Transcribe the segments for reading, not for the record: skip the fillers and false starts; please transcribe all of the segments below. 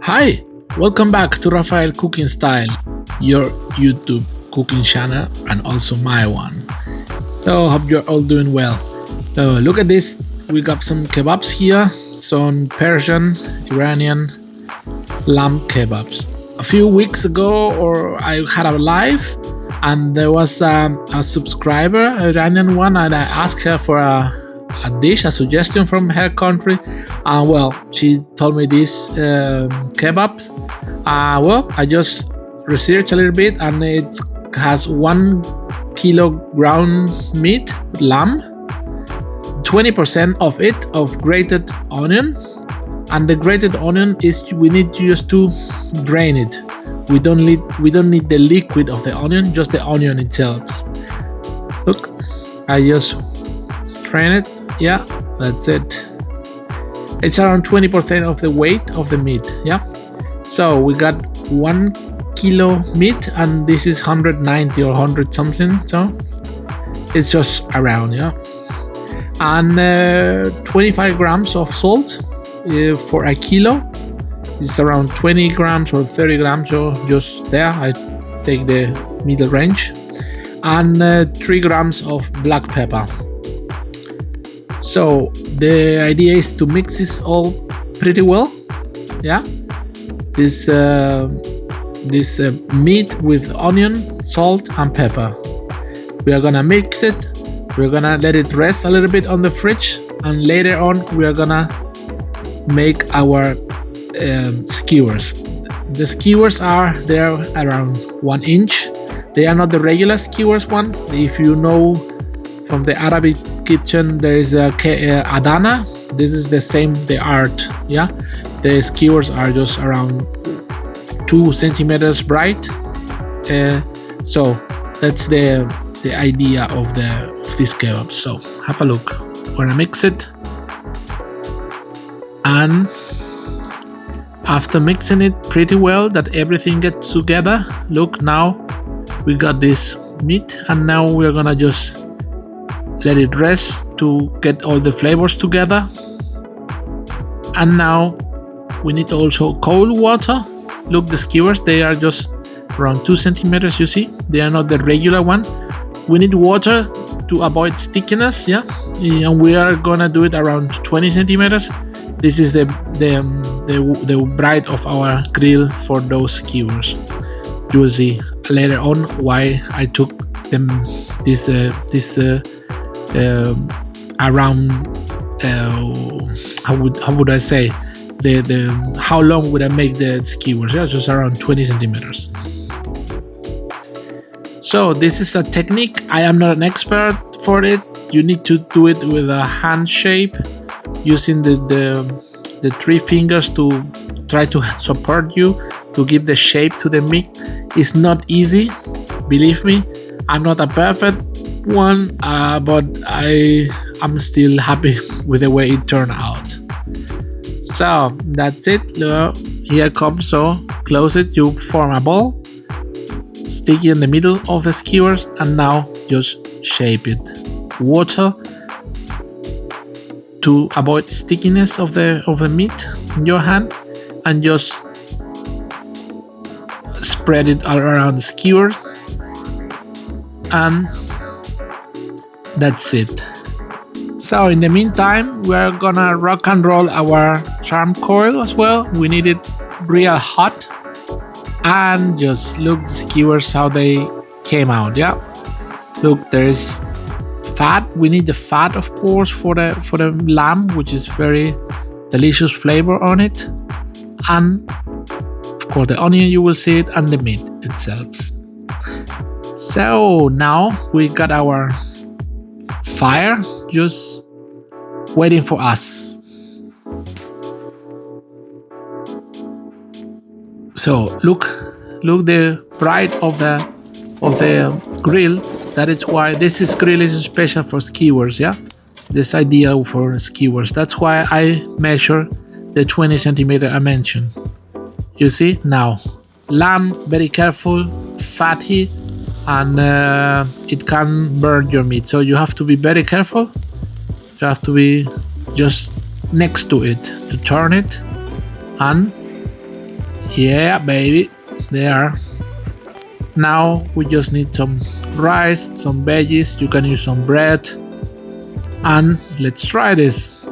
Hi, welcome back to Rafael Cooking Style, your YouTube cooking channel and also my one. So hope you're all doing well. So look at this, we got some kebabs here, some Persian, Iranian lamb kebabs. A few weeks ago I had a live and there was a subscriber, an Iranian one, and I asked her for a dish, a suggestion from her country. She told me this kebabs. I just researched a little bit, and it has 1 kilo ground meat, lamb, 20% of it of grated onion, and the grated onion is we need just to drain it. We don't need the liquid of the onion, just the onion itself. Look, I just strain it. Yeah, that's it. It's around 20% of the weight of the meat. Yeah, so we got 1 kilo meat, and this is 190 or 100 something, so it's just around. Yeah, and 25 grams of salt for a kilo. It's around 20 grams or 30 grams, so just there I take the middle range, and 3 grams of black pepper. So the idea is to mix this all pretty well. Yeah, this meat with onion, salt, and pepper. We are gonna mix it. We're gonna let it rest a little bit on the fridge, and later on we are gonna make our skewers. The skewers they're around 1 inch. They are not the regular skewers one. If you know from the Arabic kitchen, there is a Adana. This is the same, the art. Yeah, the skewers are just around 2 centimeters bright. So that's the idea of this kebab. So have a look. We're gonna mix it, and after mixing it pretty well, that everything gets together. Look, now we got this meat, and now we're gonna just let it rest to get all the flavors together. And now we need also cold water. Look, the skewers, they are just around 2 centimeters. You see, they are not the regular one. We need water to avoid stickiness. Yeah, and we are gonna do it around 20 centimeters. This is the bride of our grill for those skewers. You will see later on why I took them around how would I say how long would I make the skewers? Yeah, just around 20 centimeters. So this is a technique. I am not an expert for it. You need to do it with a hand shape, using the 3 fingers to try to support you to give the shape to the meat. It's not easy, believe me. I'm not a perfect one, but I'm still happy with the way it turned out. So that's it. Here comes. So close it. You form a ball, stick it in the middle of the skewers, and now just shape it. Water to avoid stickiness of the meat in your hand, and just spread it all around the skewer, and that's it. So in the meantime, we're gonna rock and roll our charcoal as well. We need it real hot, and just look the skewers how they came out. Yeah, look, there's fat. We need the fat, of course, for the lamb, which is very delicious flavor on it, and of course the onion, you will see it, and the meat itself. So now we got our fire just waiting for us. So look the bright of the grill. That is why this grill is special for skewers. Yeah, this idea for skewers. That's why I measure the 20 centimeter I mentioned. You see now, lamb, very careful, fatty, and it can burn your meat. So you have to be very careful. You have to be just next to it to turn it, and Yeah, baby, there. Now we just need some rice, some veggies. You can use some bread, and let's try this.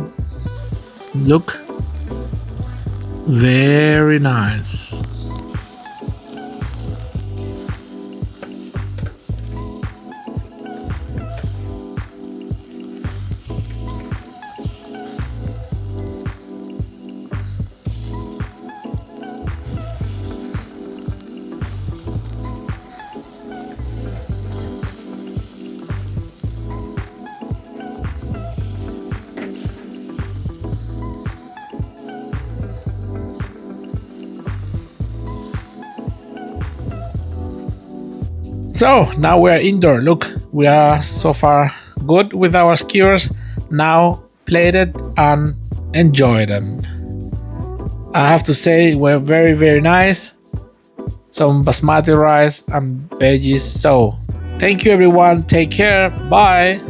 Look, very nice. So now we're indoor. Look, we are so far good with our skewers. Now plate it and enjoy them. I have to say we're very nice. Some basmati rice and veggies. So thank you everyone. Take care. Bye.